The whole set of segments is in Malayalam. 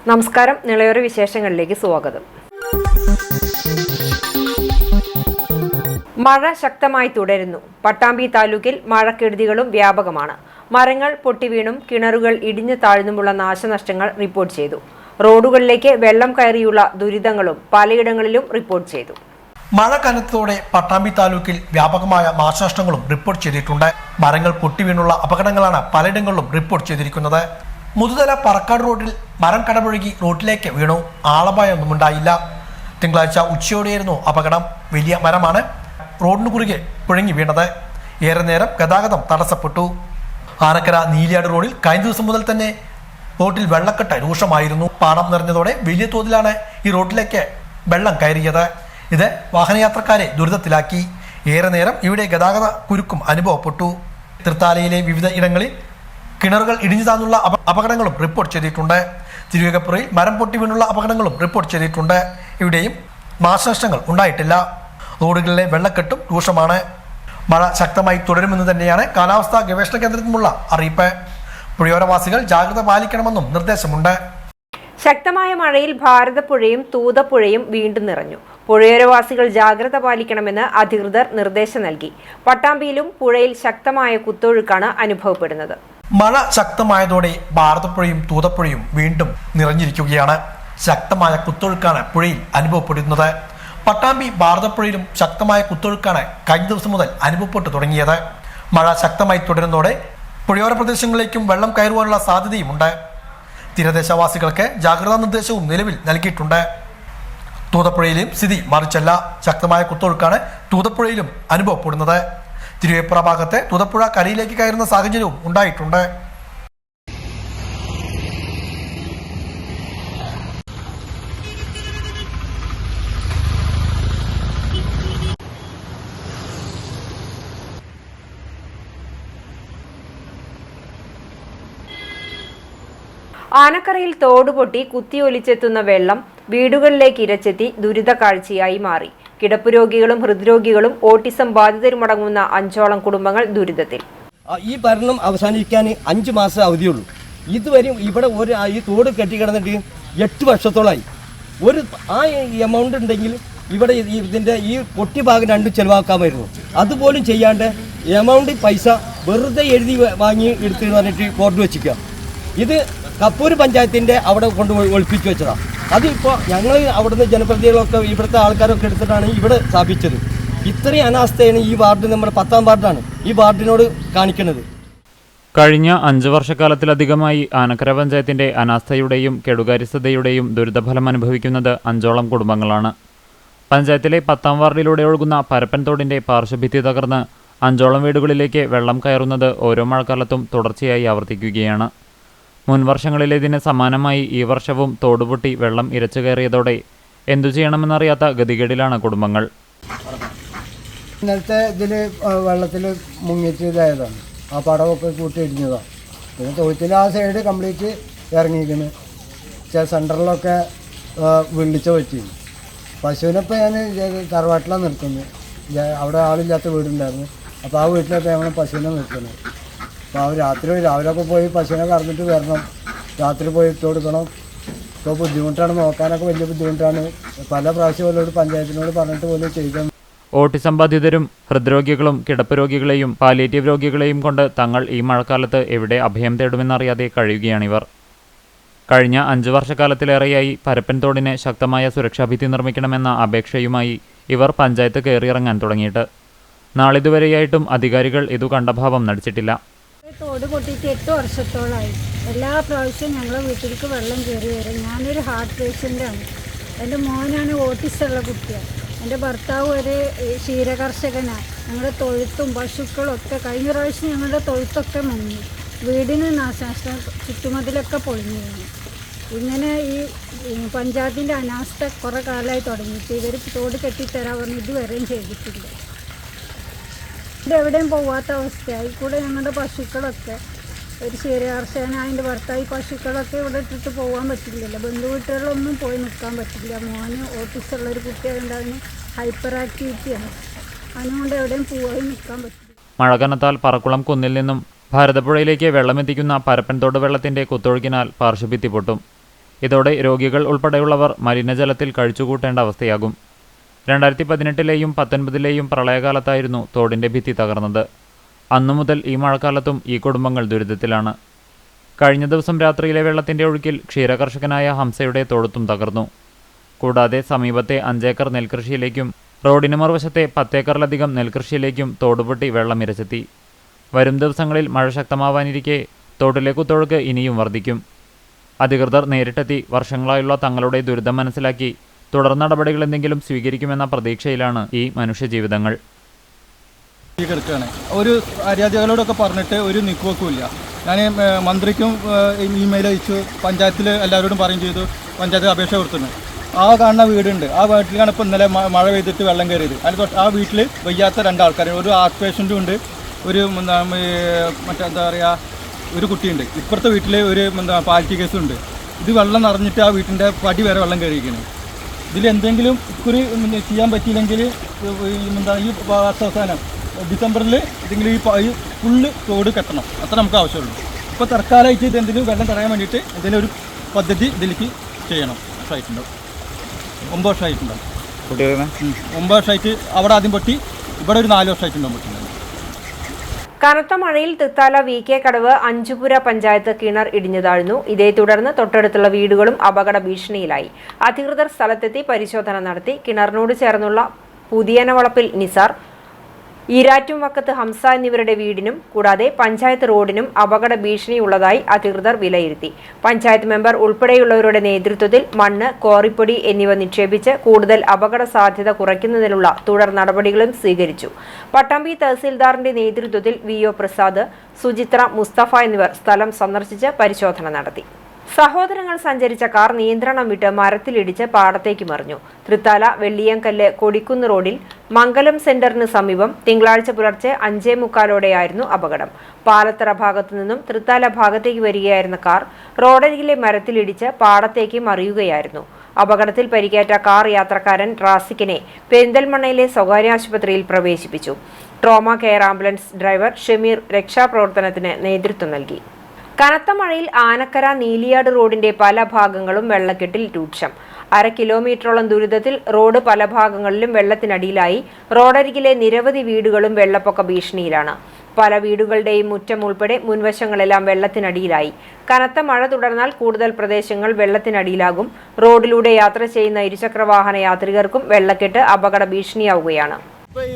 നമസ്കാരം. നിളയോര വിശേഷങ്ങളിലേക്ക് സ്വാഗതം. മഴ ശക്തമായി തുടരുന്നു. പട്ടാമ്പി താലൂക്കിൽ മഴക്കെടുതികളും വ്യാപകമാണ്. മരങ്ങൾ പൊട്ടിവീണും കിണറുകൾ ഇടിഞ്ഞു താഴ്ന്നുമുള്ള നാശനഷ്ടങ്ങൾ റിപ്പോർട്ട് ചെയ്തു. റോഡുകളിലേക്ക് വെള്ളം കയറിയുള്ള ദുരിതങ്ങളും പലയിടങ്ങളിലും റിപ്പോർട്ട് ചെയ്തു. മഴ കനത്തോടെ പട്ടാമ്പി താലൂക്കിൽ വ്യാപകമായ നാശനഷ്ടങ്ങളും റിപ്പോർട്ട് ചെയ്തിട്ടുണ്ട്. മരങ്ങൾ പൊട്ടിവീണുള്ള അപകടങ്ങളാണ് പലയിടങ്ങളിലും റിപ്പോർട്ട് ചെയ്തിരിക്കുന്നത്. മുതുതല പറക്കാട് റോഡിൽ മരം കടപുഴകി റോഡിലേക്ക് വീണു. ആളപായമൊന്നും ഉണ്ടായില്ല. തിങ്കളാഴ്ച ഉച്ചയോടെയായിരുന്നു അപകടം. വലിയ മരമാണ് റോഡിന് കുറുകെ പുഴങ്ങി വീണത്. ഏറെ നേരം ഗതാഗതം തടസ്സപ്പെട്ടു. ആനക്കര നീലിയാട് റോഡിൽ കഴിഞ്ഞ ദിവസം മുതൽ തന്നെ റോഡിൽ വെള്ളക്കെട്ട് രൂക്ഷമായിരുന്നു. പാടം നിറഞ്ഞതോടെ വലിയ തോതിലാണ് ഈ റോഡിലേക്ക് വെള്ളം കയറിയത്. ഇത് വാഹനയാത്രക്കാരെ ദുരിതത്തിലാക്കി. ഏറെ നേരം ഇവിടെ ഗതാഗത കുരുക്കും അനുഭവപ്പെട്ടു. തൃത്താലയിലെ വിവിധ ഇടങ്ങളിൽ കിണറുകൾ ഇടിഞ്ഞു താഴ്ന്നുള്ള അപകടങ്ങളും റിപ്പോർട്ട് ചെയ്തിട്ടുണ്ട്. തിരുവേഗപ്പുറയിൽ മരം പൊട്ടി വീണുള്ള അപകടങ്ങളും റിപ്പോർട്ട് ചെയ്തിട്ടുണ്ട്. ഇവിടെയും നാശനഷ്ടങ്ങൾ ഉണ്ടായിട്ടില്ല. റോഡുകളിലെ വെള്ളക്കെട്ടും രൂക്ഷമാണ്. മഴ ശക്തമായി തുടരുമെന്ന് തന്നെയാണ് കാലാവസ്ഥാ ഗവേഷണ കേന്ദ്രത്തിൽ നിന്നുള്ള അറിയിപ്പ്. പുഴയോരവാസികൾ ജാഗ്രത പാലിക്കണമെന്നും നിർദ്ദേശമുണ്ട്. ശക്തമായ മഴയിൽ ഭാരതപ്പുഴയും തൂതപ്പുഴയും വീണ്ടും നിറഞ്ഞു. പുഴയോരവാസികൾ ജാഗ്രത പാലിക്കണമെന്ന് അധികൃതർ നിർദ്ദേശം നൽകി. പട്ടാമ്പിയിലും പുഴയിൽ ശക്തമായ കുത്തൊഴുക്കാണ് അനുഭവപ്പെടുന്നത്. മഴ ശക്തമായതോടെ ഭാരതപ്പുഴയും തൂതപ്പുഴയും വീണ്ടും നിറഞ്ഞിരിക്കുകയാണ്. ശക്തമായ കുത്തൊഴുക്കാണ് പുഴയിൽ അനുഭവപ്പെടുന്നത്. പട്ടാമ്പി ഭാരതപ്പുഴയിലും ശക്തമായ കുത്തൊഴുക്കാണ് കഴിഞ്ഞ ദിവസം മുതൽ അനുഭവപ്പെട്ടു തുടങ്ങിയത്. മഴ ശക്തമായി തുടരുന്നതോടെ പുഴയോര പ്രദേശങ്ങളിലേക്കും വെള്ളം കയറുവാനുള്ള സാധ്യതയുമുണ്ട്. തീരദേശവാസികൾക്ക് ജാഗ്രതാ നിർദ്ദേശവും നിലവിൽ നൽകിയിട്ടുണ്ട്. തൂതപ്പുഴയിലും സ്ഥിതി മറിച്ചല്ല. ശക്തമായ കുത്തൊഴുക്കാണ് തൂതപ്പുഴയിലും അനുഭവപ്പെടുന്നത്. തിരുവേപ്പുറ ഭാഗത്ത് തൂതപ്പുഴ കരയിലേക്ക് കയറുന്ന സാഹചര്യവും ഉണ്ടായിട്ടുണ്ട്. ആനക്കരയിൽ തോടുപൊട്ടി കുത്തിയൊലിച്ചെത്തുന്ന വെള്ളം വീടുകളിലേക്ക് ഇരച്ചെത്തി ദുരിത കാഴ്ചയായി മാറി. കിടപ്പ് രോഗികളും ഹൃദ്രോഗികളും ഓട്ടിസം ബാധിതരുമടങ്ങുന്ന 5ഓളം കുടുംബങ്ങൾ ദുരിതത്തിൽ. ഈ ഭരണം അവസാനിക്കാൻ 5 മാസം അവധിയുള്ളൂ. ഇതുവരെ ഇവിടെ ഈ തോട് കെട്ടിക്കിടന്നിട്ട് 8 വർഷത്തോളമായി. ആ എമൗണ്ട് ഉണ്ടെങ്കിൽ ഇവിടെ ഇതിൻ്റെ ഈ പൊട്ടി ഭാഗം രണ്ടും ചെലവാക്കാമായിരുന്നു. അതുപോലും ചെയ്യാണ്ട് എമൗണ്ട് പൈസ വെറുതെ എഴുതി വാങ്ങി എടുത്തെന്ന് പറഞ്ഞിട്ട് കോർട്ട് വെച്ചിരിക്കുക. ഇത് കപ്പൂർ പഞ്ചായത്തിൻ്റെ അവിടെ കൊണ്ട് ഒളിപ്പിച്ചു വെച്ചതാണ്. അതിപ്പോൾ ഞങ്ങൾ അവിടുന്ന് ജനപ്രതിനിധികളൊക്കെ ഇവിടുത്തെ ആൾക്കാരൊക്കെ എടുത്തിട്ടാണ് ഇവിടെ സ്ഥാപിച്ചത്. ഇത്രയും അനാസ്ഥയാണ് ഈ വാർഡ്, നമ്മുടെ 10ാം വാർഡാണ്, ഈ വാർഡിനോട് കാണിക്കുന്നത്. കഴിഞ്ഞ 5 വർഷക്കാലത്തിലധികമായി ആനക്കര പഞ്ചായത്തിന്റെ അനാസ്ഥയുടെയും കെടുകാര്യസ്ഥതയുടെയും ദുരിതഫലം അനുഭവിക്കുന്നത് 5ഓളം കുടുംബങ്ങളാണ്. പഞ്ചായത്തിലെ 10ാം വാർഡിലൂടെ ഒഴുകുന്ന പരപ്പൻ തോടിന്റെ പാർശ്വഭിത്തി തകർന്ന് 5ഓളം വീടുകളിലേക്ക് വെള്ളം കയറുന്നത് ഓരോ മഴക്കാലത്തും തുടർച്ചയായി ആവർത്തിക്കുകയാണ്. മുൻവർഷങ്ങളിലേതിന് സമാനമായി ഈ വർഷവും തോടുപൊട്ടി വെള്ളം ഇരച്ചു കയറിയതോടെ എന്തു ചെയ്യണമെന്നറിയാത്ത ഗതികേടിലാണ് കുടുംബങ്ങൾ. ഇന്നലത്തെ ഇതിൽ വെള്ളത്തിൽ മുങ്ങിച്ചതായതാണ്. ആ പടമൊക്കെ കൂട്ടി ഇടിഞ്ഞതാണ്. പിന്നെ തൊഴുത്തിൻ്റെ ആ സൈഡ് കംപ്ലീറ്റ് ഇറങ്ങിയിരിക്കുന്നു. സെൻറ്ററിലൊക്കെ വിളിച്ച വെച്ചിരുന്നു. പശുവിനപ്പോൾ ഞാൻ തറവാട്ടിലാണ് നിർത്തുന്നത്. അവിടെ ആളില്ലാത്ത വീടുണ്ടായിരുന്നു. അപ്പോൾ ആ വീട്ടിലൊക്കെ ഞങ്ങൾ പശുവിനെ നിർത്തുന്നത്. അപ്പോൾ രാവിലെയൊക്കെ പോയി പശുവിനെ കറന്നിട്ട് വരണം. രാത്രി പോയി ഇട്ട് കൊടുക്കണം. ഇപ്പോൾ ബുദ്ധിമുട്ടാണ്, നോക്കാനൊക്കെ വലിയ ബുദ്ധിമുട്ടാണ്. പല പ്രാവശ്യം പോലും പഞ്ചായത്തിനോട് പറഞ്ഞിട്ട് പോലും ചെയ്തു. ഓട്ടിസം ബാധിതരും ഹൃദ്രോഗികളും കിടപ്പ് രോഗികളെയും പാലിയേറ്റീവ് രോഗികളെയും കൊണ്ട് തങ്ങൾ ഈ മഴക്കാലത്ത് എവിടെ അഭയം തേടുമെന്നറിയാതെ കഴിയുകയാണിവർ. കഴിഞ്ഞ 5 വർഷക്കാലത്തിലേറെയായി പരപ്പൻ തോടിന് ശക്തമായ സുരക്ഷാഭിത്തി നിർമ്മിക്കണമെന്ന അപേക്ഷയുമായി ഇവർ പഞ്ചായത്ത് കയറിയിറങ്ങാൻ തുടങ്ങിയിട്ട് നാളിതുവരെയായിട്ടും അധികാരികൾ ഇതു കണ്ടഭാവം നടിച്ചിട്ടില്ല. തോട് പൊട്ടിയിട്ട് 8 വർഷത്തോളമായി. എല്ലാ പ്രാവശ്യവും ഞങ്ങളെ വീട്ടിലേക്ക് വെള്ളം കയറി വരും. ഞാനൊരു ഹാർട്ട് പേഷ്യൻ്റാണ്. എൻ്റെ മോനാണ് ഓട്ടിസമുള്ള കുട്ടിയാണ്. എൻ്റെ ഭർത്താവ് ഒരു ക്ഷീരകർഷകനാണ്. ഞങ്ങളുടെ തൊഴുത്തും പശുക്കളും ഒക്കെ കഴിഞ്ഞ പ്രാവശ്യം ഞങ്ങളുടെ തൊഴുത്തൊക്കെ മുങ്ങി. വീടിന് നാശനഷ്ടം, ചുറ്റുമതിലൊക്കെ പൊളിഞ്ഞു വീണു. ഇങ്ങനെ ഈ പഞ്ചായത്തിൻ്റെ അനാസ്ഥ കുറേ കാലമായി തുടങ്ങിയിട്ട് ഇവർ തോട് കെട്ടിത്തരാൻ പറഞ്ഞ് ഇതുവരെയും ചെയ്തിട്ടില്ല. എവിടെയും പോവാത്ത അവസ്ഥയായി. കൂടെ ഞങ്ങളുടെ പശുക്കളൊക്കെ ഒരു ക്ഷീരകർഷകനായ എൻ്റെ ഭർത്താവ് പശുക്കളൊക്കെ ഇവിടെ ഇട്ടിട്ട് പോകാൻ പറ്റില്ലല്ലോ. ബന്ധുവീട്ടുകളിലൊന്നും പോയി നിൽക്കാൻ പറ്റില്ല. മോന് ഓട്ടിസമുള്ളൊരു കുട്ടിയായതുകൊണ്ട് അതിന് ഹൈപ്പർ ആക്ടിവിറ്റിയാണ്. അതിനുകൊണ്ട് എവിടെയും പോയി നിൽക്കാൻ പറ്റില്ല. മഴ കനത്താൽ പറക്കുളം കുന്നിൽ നിന്നും ഭാരതപ്പുഴയിലേക്ക് വെള്ളമെത്തിക്കുന്ന പരപ്പൻതോട് വെള്ളത്തിന്റെ കുത്തൊഴുക്കിനാൽ പാർശ്വഭിത്തി പൊട്ടും. ഇതോടെ രോഗികൾ ഉൾപ്പെടെയുള്ളവർ മലിനജലത്തിൽ കഴിച്ചുകൂട്ടേണ്ട അവസ്ഥയാകും. 2018-ലെയും 19-ലെയും പ്രളയകാലത്തായിരുന്നു തോടിൻ്റെ ഭിത്തി തകർന്നത്. അന്നു മുതൽ ഈ മഴക്കാലത്തും ഈ കുടുംബങ്ങൾ ദുരിതത്തിലാണ്. കഴിഞ്ഞ ദിവസം രാത്രിയിലെ വെള്ളത്തിൻ്റെ ഒഴുക്കിൽ ക്ഷീരകർഷകനായ ഹംസയുടെ തൊഴുത്തും തകർന്നു. കൂടാതെ സമീപത്തെ 5 ഏക്കർ നെൽകൃഷിയിലേക്കും റോഡിന് മറുവശത്തെ 10 ഏക്കറിലധികം നെൽകൃഷിയിലേക്കും തോടുപൊട്ടി വെള്ളമിരച്ചെത്തി. വരും ദിവസങ്ങളിൽ മഴ ശക്തമാവാനിരിക്കെ തോട്ടിലെ കുത്തൊഴുക്ക് ഇനിയും വർദ്ധിക്കും. അധികൃതർ നേരിട്ടെത്തി വർഷങ്ങളായുള്ള തങ്ങളുടെ ദുരിതം മനസ്സിലാക്കി തുടർ നടപടികൾ എന്തെങ്കിലും സ്വീകരിക്കുമെന്ന പ്രതീക്ഷയിലാണ് ഈ മനുഷ്യജീവിതങ്ങൾ. ഒരു അധികാരികളോടൊക്കെ പറഞ്ഞിട്ട് ഒരു നിൽക്കുകയില്ല. ഞാൻ മന്ത്രിക്കും ഇമെയിൽ അയച്ചു, പഞ്ചായത്തിൽ എല്ലാവരോടും പറയുകയും ചെയ്തു, പഞ്ചായത്തിൽ അപേക്ഷ കൊടുത്തിട്ടുണ്ട്. ആ കാണുന്ന വീടുണ്ട്, ആ വീട്ടിലാണ് ഇപ്പോൾ ഇന്നലെ മഴ പെയ്തിട്ട് വെള്ളം കയറിയത്. അതിന് ആ വീട്ടിൽ വയ്യാത്ത 2 ആൾക്കാർ, ഒരു ഹാർട്ട് പേഷ്യൻറ്റും ഉണ്ട്, ഒരു മറ്റെന്താ പറയുക ഒരു കുട്ടിയുണ്ട്. ഇപ്പുറത്തെ വീട്ടിൽ ഒരു പാലിറ്റി കേസുണ്ട്. ഇത് വെള്ളം നിറഞ്ഞിട്ട് ആ വീട്ടിൻ്റെ പടി വരെ വെള്ളം കയറിയിരിക്കുന്നത്. ഇതിലെന്തെങ്കിലും ഇക്കുറി ചെയ്യാൻ പറ്റിയില്ലെങ്കിൽ ഈ അവസാനം ഡിസംബറിൽ എന്തെങ്കിലും ഈ ഫുള്ള് തോട് കെട്ടണം. അത്ര നമുക്ക് ആവശ്യമുള്ളൂ. ഇപ്പോൾ തൽക്കാലമായിട്ട് ഇതെന്തെങ്കിലും വെള്ളം തടയാൻ വേണ്ടിയിട്ട് എന്തെങ്കിലും ഒരു പദ്ധതി ഇതിലേക്ക് ചെയ്യണം. 9 വർഷമായിട്ടുണ്ടാവും. 9 വർഷമായിട്ട് അവിടെ ആദ്യം പൊട്ടി, ഇവിടെ ഒരു 4 വർഷമായിട്ടുണ്ടാവും പൊട്ടിണ്ടാവും. കനത്ത മഴയിൽ തൃത്താല VK കടവ് അഞ്ചുപുര പഞ്ചായത്ത് കിണർ ഇടിഞ്ഞു താഴ്ന്നു. ഇതേ തുടർന്ന് തൊട്ടടുത്തുള്ള വീടുകളും അപകട ഭീഷണിയിലായി. അധികൃതർ സ്ഥലത്തെത്തി പരിശോധന നടത്തി. കിണറിനോട് ചേർന്നുള്ള പുതിയനവളപ്പിൽ നിസാർ, ഈരാറ്റുംവക്കത്ത് ഹംസ എന്നിവരുടെ വീടിനും കൂടാതെ പഞ്ചായത്ത് റോഡിനും അപകട ഭീഷണിയുള്ളതായി അധികൃതർ വിലയിരുത്തി. പഞ്ചായത്ത് മെമ്പർ ഉൾപ്പെടെയുള്ളവരുടെ നേതൃത്വത്തിൽ മണ്ണ്, കോറിപ്പൊടി എന്നിവ നിക്ഷേപിച്ച് കൂടുതൽ അപകട സാധ്യത കുറയ്ക്കുന്നതിനുള്ള തുടർ നടപടികളും സ്വീകരിച്ചു. പട്ടാമ്പി തഹസിൽദാറിന്റെ നേതൃത്വത്തിൽ VO പ്രസാദ്, സുചിത്ര, മുസ്തഫ എന്നിവർ സ്ഥലം സന്ദർശിച്ച് പരിശോധന നടത്തി. സഹോദരങ്ങൾ സഞ്ചരിച്ച കാർ നിയന്ത്രണം വിട്ട് മരത്തിലിടിച്ച് പാടത്തേക്ക് മറിഞ്ഞു. തൃത്താല വെള്ളിയങ്കല്ല് കൊടിക്കുന്ന് റോഡിൽ മംഗലം സെന്ററിന് സമീപം തിങ്കളാഴ്ച പുലർച്ചെ 5:45-ഓടെയായിരുന്നു അപകടം. പാലത്തറ ഭാഗത്തു നിന്നും തൃത്താല ഭാഗത്തേക്ക് വരികയായിരുന്ന കാർ റോഡരികിലെ മരത്തിലിടിച്ച് പാടത്തേക്ക് മറിയുകയായിരുന്നു. അപകടത്തിൽ പരിക്കേറ്റ കാർ യാത്രക്കാരൻ റാസിക്കിനെ പെരിന്തൽമണ്ണയിലെ സ്വകാര്യ ആശുപത്രിയിൽ പ്രവേശിപ്പിച്ചു. Trauma care ambulance driver Shameer രക്ഷാപ്രവർത്തനത്തിന് നേതൃത്വം നൽകി. കനത്ത മഴയിൽ ആനക്കര നീലിയാട് റോഡിന്റെ പല ഭാഗങ്ങളും വെള്ളക്കെട്ടിൽ രൂക്ഷം. 1/2 കിലോമീറ്ററോളം ദൂരത്തിൽ റോഡ് പല ഭാഗങ്ങളിലും വെള്ളത്തിനടിയിലായി. റോഡരികിലെ നിരവധി വീടുകളും വെള്ളപ്പൊക്ക ഭീഷണിയിലാണ്. പല വീടുകളുടെയും മുറ്റം ഉൾപ്പെടെ മുൻവശങ്ങളെല്ലാം വെള്ളത്തിനടിയിലായി. കനത്ത മഴ തുടർന്നാൽ കൂടുതൽ പ്രദേശങ്ങൾ വെള്ളത്തിനടിയിലാകും. റോഡിലൂടെ യാത്ര ചെയ്യുന്ന ഇരുചക്രവാഹന യാത്രികർക്കും വെള്ളക്കെട്ട് അപകട ഭീഷണിയാവുകയാണ്.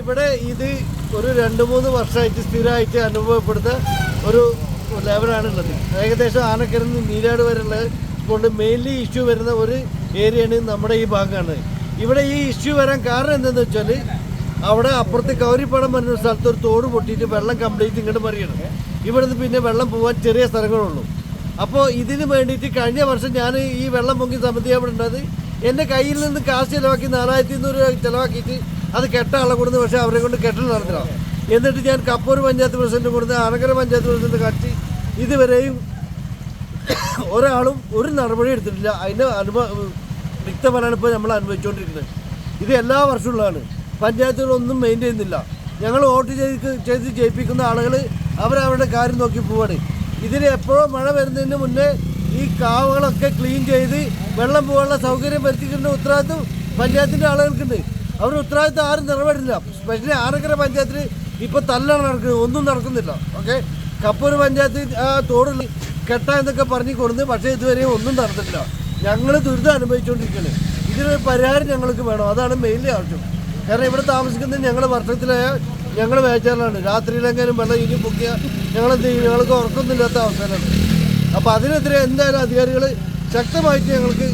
ഇവിടെ ഇത് ഒരു 2-3 വർഷമായിട്ട് സ്ഥിരമായിട്ട് അനുഭവപ്പെടുന്ന ഒരു ലെവലാണുള്ളത്. ഏകദേശം ആനക്കരയിൽ നിന്ന് നീരാട് വരെയുള്ളത് കൊണ്ട് മെയിൻലി ഇഷ്യൂ വരുന്ന ഒരു ഏരിയയാണ് നമ്മുടെ ഈ ഭാഗമാണ്. ഇവിടെ ഈ ഇഷ്യൂ വരാൻ കാരണം എന്താണെന്ന് വെച്ചാൽ അവിടെ അപ്പുറത്ത് കൗരിപ്പാടം പറഞ്ഞ സ്ഥലത്ത് ഒരു തോട് പൊട്ടിയിട്ട് വെള്ളം കംപ്ലീറ്റ് ഇങ്ങോട്ട് മറിയണം. ഇവിടുന്ന് പിന്നെ വെള്ളം പോകാൻ ചെറിയ സ്ഥലങ്ങളുള്ളൂ. അപ്പോൾ ഇതിന് വേണ്ടിയിട്ട് കഴിഞ്ഞ വർഷം ഞാൻ ഈ വെള്ളം പൊങ്ങി സമിതി അവിടെ ഉണ്ടായത് എൻ്റെ കയ്യിൽ നിന്ന് കാശ് ചിലവാക്കി 4200 രൂപ ചിലവാക്കിയിട്ട് അത് കെട്ടാളെ കൊടുത്ത്, പക്ഷേ അവരെ കൊണ്ട് കെട്ടൽ നടത്തില്ല. എന്നിട്ട് ഞാൻ കപ്പൂർ പഞ്ചായത്ത് പ്രസിഡന്റ് കൊടുത്ത് ആനക്കര പഞ്ചായത്ത് പ്രസിഡന്റ് കാട്ടി ഇതുവരെയും ഒരാളും ഒരു നടപടി എടുത്തിട്ടില്ല. അതിൻ്റെ വ്യക്തമാണ് ഇപ്പോൾ നമ്മൾ അനുഭവിച്ചുകൊണ്ടിരിക്കുന്നത്. ഇത് എല്ലാ വർഷമുള്ളതാണ്. പഞ്ചായത്തുകളൊന്നും മെയിൻറ്റെയിൻ ചെയ്യുന്നില്ല. ഞങ്ങൾ വോട്ട് ചെയ്ത് ജയിപ്പിക്കുന്ന ആളുകൾ അവരവരുടെ കാര്യം നോക്കി പോവാണ്. ഇതിന് എപ്പോഴും മഴ വരുന്നതിന് മുന്നേ ഈ കാവുകളൊക്കെ ക്ലീൻ ചെയ്ത് വെള്ളം പോകാനുള്ള സൗകര്യം വരുത്തിക്കുന്ന ഉത്തരവാദിത്വം പഞ്ചായത്തിൻ്റെ ആളുകൾക്കുണ്ട്. അവർ ഉത്തരവാദിത്വം ആരും നിറവേറ്റില്ല. സ്പെഷ്യലി ആനക്കര പഞ്ചായത്തിൽ ഇപ്പോൾ തല്ലാണ് നടക്കുന്നത്, ഒന്നും നടക്കുന്നില്ല. ഓക്കെ, കപ്പൂർ പഞ്ചായത്ത് ആ തോടിൽ കെട്ട എന്നൊക്കെ പറഞ്ഞു കൊടുത്ത്, പക്ഷേ ഇതുവരെയും ഒന്നും നടന്നിട്ടില്ല. ഞങ്ങൾ ദുരിതം അനുഭവിച്ചുകൊണ്ടിരിക്കുകയാണ്. ഇതിനൊരു പരിഹാരം ഞങ്ങൾക്ക് വേണം. അതാണ് മെയിൻലി ആവശ്യം. കാരണം ഇവിടെ താമസിക്കുന്നത് ഞങ്ങൾ വർഷത്തിലായ ഞങ്ങൾ വേച്ചാലാണ്. രാത്രിയിലെങ്കിലും വെള്ളം ഇനി പൊക്കിയ ഞങ്ങളെന്ത് ചെയ്യും? ഞങ്ങൾക്ക് ഉറക്കൊന്നുമില്ലാത്ത അവസ്ഥയിലാണ്. അപ്പോൾ അതിനെതിരെ എന്തായാലും അധികാരികൾ ശക്തമായിട്ട് ഞങ്ങൾക്ക്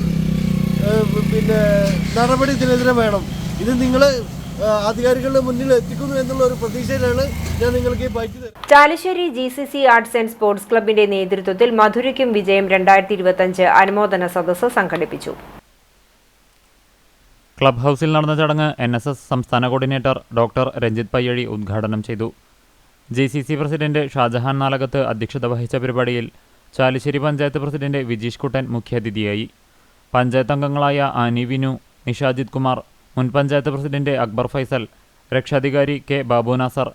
നടപടി ഇതിനെതിരെ വേണം. ഇത് നിങ്ങൾ അധികാരികളുടെ മുന്നിൽ എത്തിക്കുന്നു എന്നുള്ള ഒരു പ്രതീക്ഷയിലാണ് ഞാൻ നിങ്ങൾക്ക് ഈ ബൈക്ക് തരുന്നത്. Chalissery GCC arts and sports ക്ലബിന്റെ നേതൃത്വത്തിൽ മധുരയ്ക്കും വിജയം 2025 അനുമോദന സദസ്സ് സംഘടിപ്പിച്ചു. ക്ലബ് ഹൗസിൽ നടന്ന ചടങ്ങ് NSS സംസ്ഥാന കോർഡിനേറ്റർ ഡോക്ടർ രഞ്ജിത്ത് പയ്യഴി ഉദ്ഘാടനം ചെയ്തു. GCC പ്രസിഡന്റ് ഷാജഹാൻ നാലകത്ത് അധ്യക്ഷത വഹിച്ച പരിപാടിയിൽ ചാലിശ്ശേരി പഞ്ചായത്ത് പ്രസിഡന്റ് വിജീഷ് കുട്ടൻ മുഖ്യാതിഥിയായി. പഞ്ചായത്ത് അംഗങ്ങളായ ആനി വിനു, നിഷാജിത് കുമാർ, മുൻ പഞ്ചായത്ത് പ്രസിഡന്റ് അക്ബർ ഫൈസൽ, രക്ഷാധികാരി K Babu Nasar,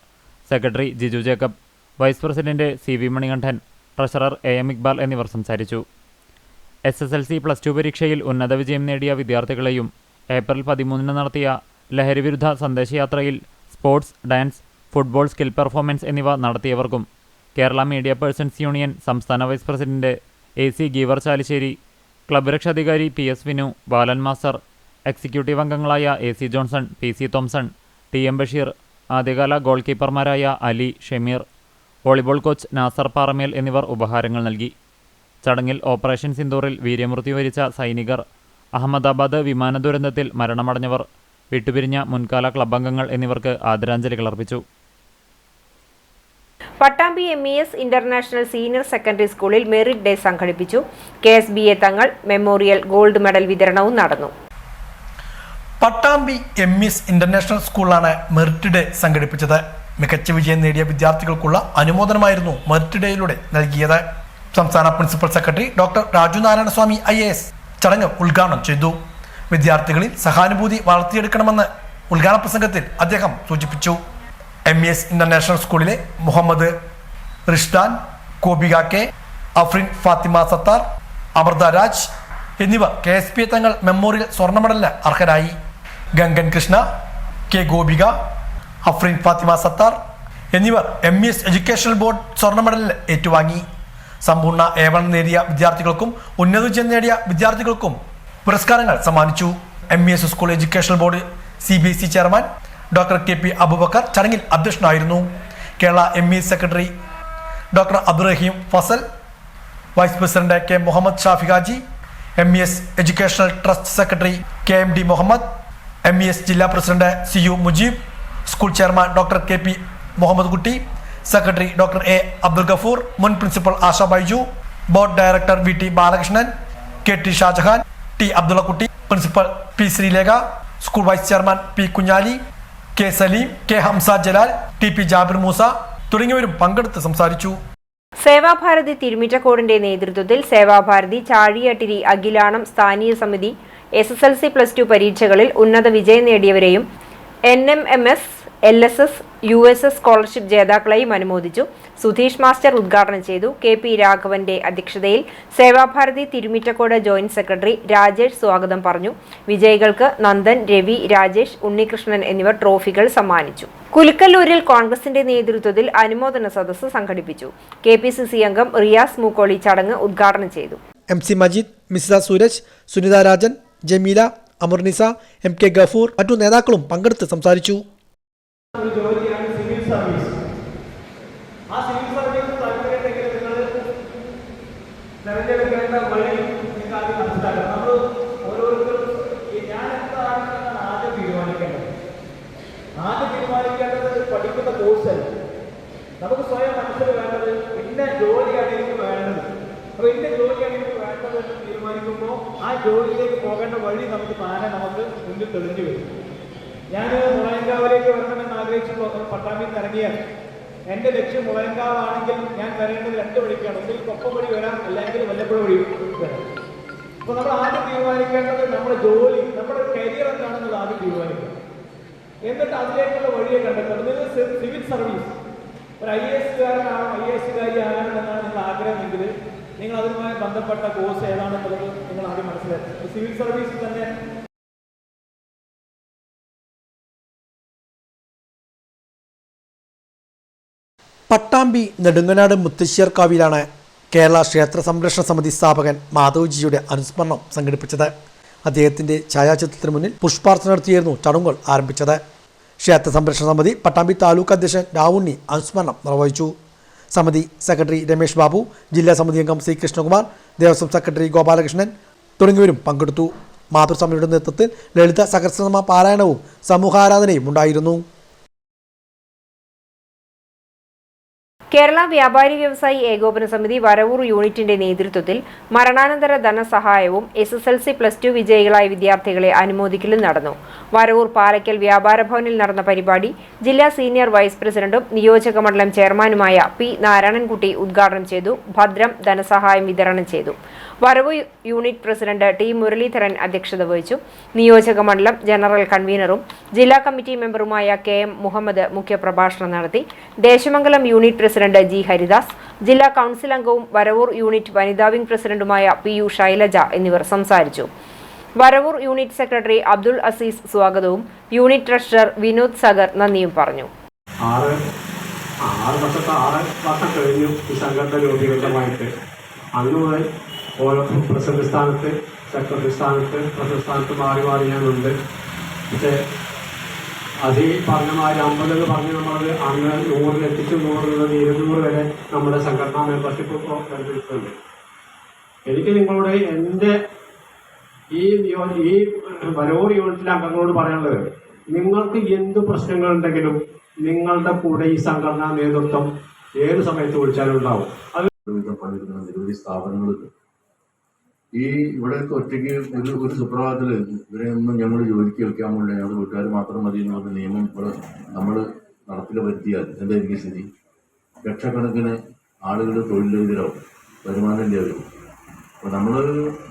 secretary Jiju Jacob, vice president CV Manikandan, treasurer AM Iqbal എന്നിവർ സംസാരിച്ചു. SSLC +2 പരീക്ഷയിൽ ഉന്നത വിജയം നേടിയ വിദ്യാർത്ഥികളെയും ഏപ്രിൽ 13 നടത്തിയ ലഹരിവിരുദ്ധ സന്ദേശയാത്രയിൽ sports, dance, football skill performance എന്നിവ നടത്തിയവർക്കും കേരള മീഡിയ പേഴ്സൺസ് യൂണിയൻ സംസ്ഥാന vice president AC Geevar Chalissery, club രക്ഷാധികാരി PS Vinu, Balan master, executive അംഗങ്ങളായ AC Johnson, PC Thomson, TM Basheer, ആദ്യകാല ഗോൾ കീപ്പർമാരായ അലി, ഷമീർ, വോളിബോൾ കോച്ച് നാസർ പാറമേൽ എന്നിവർ ഉപഹാരങ്ങൾ നൽകി. ചടങ്ങിൽ ഓപ്പറേഷൻ സിന്ദൂറിൽ വീര്യമൃത്യു വരിച്ച സൈനികർ, അഹമ്മദാബാദ് വിമാന ദുരന്തത്തിൽ മരണമടഞ്ഞവർ, വിട്ടുപിരിഞ്ഞ മുൻകാല ക്ലബ്ബംഗങ്ങൾ എന്നിവർക്ക് ആദരാഞ്ജലികൾ അർപ്പിച്ചു. Pattambi MES international senior secondary സ്കൂളിൽ മെറിറ്റ് ഡേ സംഘടിപ്പിച്ചു. KSBA തങ്ങൾ മെമ്മോറിയൽ ഗോൾഡ് മെഡൽ വിതരണവും നടന്നു. പട്ടാമ്പി MES ഇന്റർനാഷണൽ സ്കൂളിലാണ് മെറിറ്റ് ഡേ സംഘടിപ്പിച്ചത്. മികച്ച വിജയം നേടിയ വിദ്യാർത്ഥികൾക്കുള്ള അനുമോദനമായിരുന്നു മെറിറ്റ് ഡേയിലൂടെ നൽകിയത്. സംസ്ഥാന principal secretary doctor Raju Narayanaswamy IAS ചടങ്ങ് ഉദ്ഘാടനം ചെയ്തു. വിദ്യാർത്ഥികളിൽ സഹാനുഭൂതി വളർത്തിയെടുക്കണമെന്ന് ഉദ്ഘാടന പ്രസംഗത്തിൽ അദ്ദേഹം സൂചിപ്പിച്ചു. MES ഇന്റർനാഷണൽ സ്കൂളിലെ മുഹമ്മദ് റിഷ്ദാൻ, കോബിക K, അഫ്രിൻ ഫാത്തിമ സത്താർ, അമൃത രാജ് എന്നിവർ KSBA തങ്ങൾ മെമ്മോറിയൽ സ്വർണ്ണ മെഡലിന് അർഹരായി. ഗംഗൻ കൃഷ്ണ, K ഗോപിക, അഫ്രിൻ ഫാത്തിമ സത്താർ എന്നിവർ MES എഡ്യൂക്കേഷണൽ ബോർഡ് സ്വർണ്ണ മെഡലിന് ഏറ്റുവാങ്ങി. സമ്പൂർണ്ണ A1 നേടിയ വിദ്യാർത്ഥികൾക്കും ഉന്നത വിജയം നേടിയ വിദ്യാർത്ഥികൾക്കും പുരസ്കാരങ്ങൾ സമ്മാനിച്ചു. MES school educational board CBSE chairman doctor KP Aboobacker ചടങ്ങിൽ അധ്യക്ഷനായിരുന്നു. Kerala MES secretary doctor Abdurahim Fasal, vice president K Muhammad Shafi Haji, MES educational trust secretary KMD Muhammad, MES ജില്ലാ president CU Mujeeb, school chairman doctor KP Muhammad Kutty, secretary doctor A Abdul Gafoor, മുൻ principal Asha Baiju, board director VT Balakrishnan, KT Shajahan, T Abdullakutty, principal P Sreelekha, school vice chairman P Kunhali, K Saleem, K Hamza Jalal, TP Jabir Musa തുടങ്ങിയവരും പങ്കെടുത്ത് സംസാരിച്ചു. സേവാഭാരതി തിരുമിറ്റക്കോടിന്റെ നേതൃത്വത്തിൽ സേവാഭാരതി ചാഴിയാട്ടിരി അഖിലാണം സ്ഥാനീയ സമിതി SSLC +2 പരീക്ഷകളിൽ ഉന്നത വിജയം നേടിയവരെയും NMMS, LSS, USS സ്കോളർഷിപ്പ് ജേതാക്കളെയും അനുമോദിച്ചു. സുധീഷ് മാസ്റ്റർ ഉദ്ഘാടനം ചെയ്തു. KP രാഘവന്റെ അധ്യക്ഷതയിൽ സേവാഭാരതി തിരുമിറ്റക്കോട് ജോയിന്റ് സെക്രട്ടറി രാജേഷ് സ്വാഗതം പറഞ്ഞു. വിജയികൾക്ക് നന്ദൻ, രവി, രാജേഷ്, ഉണ്ണികൃഷ്ണൻ എന്നിവർ ട്രോഫികൾ സമ്മാനിച്ചു. കുലുക്കല്ലൂരിൽ കോൺഗ്രസിന്റെ നേതൃത്വത്തിൽ അനുമോദന സദസ്സ് സംഘടിപ്പിച്ചു. KPCC അംഗം റിയാസ് മൂക്കോളി ചടങ്ങ് ഉദ്ഘാടനം ചെയ്തു. MC മജീദ്, മിസ്ര സൂരജ്, സുനിത രാജൻ, ജമീല, അമർനിസ, MK ഗഫൂർ മറ്റു നേതാക്കളും പങ്കെടുത്ത് സംസാരിച്ചു. ഒരു ജോലിയാണ് സിവിൽ സർവീസ്. ആ സിവിൽ സർവീസ് താല്പര്യമെങ്കിൽ നിങ്ങൾ തിരഞ്ഞെടുക്കേണ്ട വഴി നിങ്ങൾ ആദ്യം മനസ്സിലാക്കണം. നമ്മൾ ഓരോരുത്തരും ഞാൻ എന്താണെന്നാണ് ആദ്യം തീരുമാനിക്കേണ്ടത്. പഠിക്കുന്ന കോഴ്സല്ല. നമുക്ക് സ്വയം മനസ്സിൽ വേണ്ടത് ഇന്ന ജോലിയാണ് എനിക്ക് വേണ്ടത്. അപ്പോൾ ഇന്ന ജോലിയാണ് എനിക്ക് വേണ്ടത് എന്ന് തീരുമാനിക്കുമ്പോൾ ആ ജോലിയിലേക്ക് പോകേണ്ട വഴി നമുക്ക് താനെ നമുക്ക് മുന്നിൽ തെളിഞ്ഞു വരും. ഞാൻ മുളയങ്കാവിലേക്ക് വരണമെന്ന് ആഗ്രഹിച്ചു പട്ടാമ്പിയിൽ നിന്ന് ഇറങ്ങിയാൽ എൻ്റെ ലക്ഷ്യം മുളയങ്കാവാണെങ്കിൽ ഞാൻ വരേണ്ടത് 2 വഴിക്കാണ്. ഒന്നിൽ കൊപ്പം വഴി വരാം, അല്ലെങ്കിൽ വല്ലപ്പുഴ വഴി വരാം. അപ്പോൾ നമ്മൾ ആദ്യം തീരുമാനിക്കേണ്ടത് നമ്മുടെ ജോലി, നമ്മുടെ കരിയർ എന്താണെന്നത് ആദ്യം തീരുമാനിക്കുക. എന്നിട്ട് അതിലേക്കുള്ള വഴിയെ കണ്ടെത്തുന്നത്. നിങ്ങൾ സിവിൽ സർവീസ് ഒരു IAS-കാരനാണോ IAS-കാരിയാകണമെന്നാണ് നിങ്ങൾ ആഗ്രഹമെങ്കിൽ നിങ്ങൾ അതുമായി ബന്ധപ്പെട്ട കോഴ്സ് ഏതാണെന്നുള്ളത് നിങ്ങൾ ആദ്യം മനസ്സിലാക്കുക. സിവിൽ സർവീസിൽ തന്നെ പട്ടാമ്പി നെടുങ്ങനാട് മുത്തശ്ശേർക്കാവിലാണ് കേരള ക്ഷേത്ര സംരക്ഷണ സമിതി സ്ഥാപകൻ മാധവ്ജിയുടെ അനുസ്മരണം സംഘടിപ്പിച്ചത്. അദ്ദേഹത്തിൻ്റെ ഛായാചിത്രത്തിന് മുന്നിൽ പുഷ്പാർച്ചന നടത്തിയായിരുന്നു ചടങ്ങുകൾ ആരംഭിച്ചത്. ക്ഷേത്ര സംരക്ഷണ സമിതി പട്ടാമ്പി താലൂക്ക് അധ്യക്ഷൻ രാവുണ്ണി അനുസ്മരണം നിർവഹിച്ചു. സമിതി സെക്രട്ടറി രമേഷ് ബാബു, ജില്ലാ സമിതി അംഗം C കൃഷ്ണകുമാർ, ദേവസ്വം സെക്രട്ടറി ഗോപാലകൃഷ്ണൻ തുടങ്ങിയവരും പങ്കെടുത്തു. മാതൃസ്വാമിയുടെ നേതൃത്വത്തിൽ ലളിത സഹസ്രനാമ പാരായണവും സമൂഹാരാധനയും ഉണ്ടായിരുന്നു. കേരള വ്യാപാരി വ്യവസായി ഏകോപന സമിതി വരവൂർ യൂണിറ്റിന്റെ നേതൃത്വത്തിൽ മരണാനന്തര ധനസഹായവും SSLC +2 വിജയികളായ വിദ്യാർത്ഥികളെ അനുമോദിക്കലും നടന്നു. വരവൂർ പാലക്കൽ വ്യാപാര ഭവനിൽ നടന്ന പരിപാടി ജില്ലാ സീനിയർ വൈസ് പ്രസിഡന്റും നിയോജക മണ്ഡലം ചെയർമാനുമായ P നാരായണൻകുട്ടി ഉദ്ഘാടനം ചെയ്തു. ഭദ്രം ധനസഹായം വിതരണം ചെയ്തു. വരവു യൂണിറ്റ് പ്രസിഡന്റ് ടി മുരളീധരൻ അധ്യക്ഷത വഹിച്ചു. നിയോജക മണ്ഡലം ജനറൽ കൺവീനറും ജില്ലാ കമ്മിറ്റി മെമ്പറുമായ KM മുഹമ്മദ് മുഖ്യപ്രഭാഷണം നടത്തി. Desamangalam unit president G Haridas, ജില്ലാ കൗൺസിൽ അംഗവും വരവൂർ യൂണിറ്റ് വനിതാ വിംഗ് പ്രസിഡന്റുമായ PU ശൈലജ എന്നിവർ സംസാരിച്ചു. വരവൂർ യൂണിറ്റ് സെക്രട്ടറി അബ്ദുൾ അസീസ് സ്വാഗതവും യൂണിറ്റ് ട്രഷറർ വിനോദ് സാഗർ നന്ദിയും പറഞ്ഞു. 6 വർഷം കഴിഞ്ഞു ഈ സംഘടന രൂപീകൃതമായിട്ട്. അന്ന് മുതൽ ഓരോ പ്രസിഡന്റ് സ്ഥാനത്ത്, സെക്രട്ടറി സ്ഥാനത്ത്, പ്രസിഡന്റ് സ്ഥാനത്ത് മാറി ഞാനുണ്ട്. പക്ഷേ അത് ഈ പറഞ്ഞ മാതിരി 50 എന്ന് പറഞ്ഞ് നമ്മളത് അന്ന് 100 എത്തിച്ച് 100 മുതൽ 200 വരെ നമ്മുടെ സംഘടനാ മെമ്പർഷിപ്പ് കരുതിയിട്ടുണ്ട്. എനിക്ക് നിങ്ങളോട് എൻ്റെ ഈ വരവൂർ യൂണിറ്റിലെ അംഗങ്ങളോട് പറയാനുള്ളത്, നിങ്ങൾക്ക് എന്ത് പ്രശ്നങ്ങളുണ്ടെങ്കിലും നിങ്ങളുടെ കൂടെ ഈ സംഘടനാ നേതൃത്വം ഏത് സമയത്ത് വിളിച്ചാലും ഉണ്ടാവും. അത് പണിയെടുക്കുന്ന നിരവധി സ്ഥാപനങ്ങളുണ്ട്. ഈ ഇവിടെ ഒറ്റയ്ക്ക് ഒരു സുപ്രഭാതത്തിൽ ഇവരെ ഒന്നും ഞങ്ങൾ ജോലിക്ക് വെക്കാൻ പോകില്ല, ഞങ്ങൾ വീട്ടുകാർ മാത്രം മതി എന്ന് പറഞ്ഞ നിയമം ഇവിടെ നമ്മൾ നടപ്പിൽ വരുത്തിയാൽ എന്തായിരിക്കും സ്ഥിതി? ലക്ഷക്കണക്കിന് ആളുകൾ തൊഴിലരഹിതരാവും, വരുമാനമില്ലാതാവും. അപ്പോൾ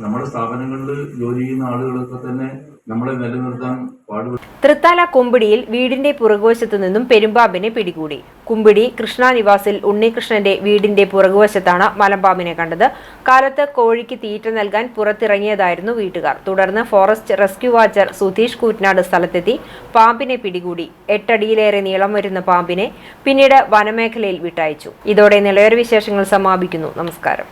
നമ്മുടെ സ്ഥാപനങ്ങളിൽ ജോലി ചെയ്യുന്ന ആളുകളൊക്കെ തന്നെ നമ്മളെ നിലനിർത്താൻ പാടുപെടും. തൃത്താല കുമ്പിടിയിൽ വീടിന്റെ പുറകുവശത്തു നിന്നും പെരുമ്പാമ്പിനെ പിടികൂടി. കുമ്പിടി കൃഷ്ണ നിവാസിൽ ഉണ്ണികൃഷ്ണന്റെ വീടിന്റെ പുറകുവശത്താണ് മലമ്പാമ്പിനെ കണ്ടത്. കാലത്ത് കോഴിക്ക് തീറ്റ നൽകാൻ പുറത്തിറങ്ങിയതായിരുന്നു വീട്ടുകാർ. തുടർന്ന് forest rescue watcher Sudheesh Koottanad സ്ഥലത്തെത്തി പാമ്പിനെ പിടികൂടി. 8 അടിയിലേറെ നീളം വരുന്ന പാമ്പിനെ പിന്നീട് വനമേഖലയിൽ വിട്ടയച്ചു. ഇതോടെ നിലയോര വിശേഷങ്ങൾ സമാപിക്കുന്നു. നമസ്കാരം.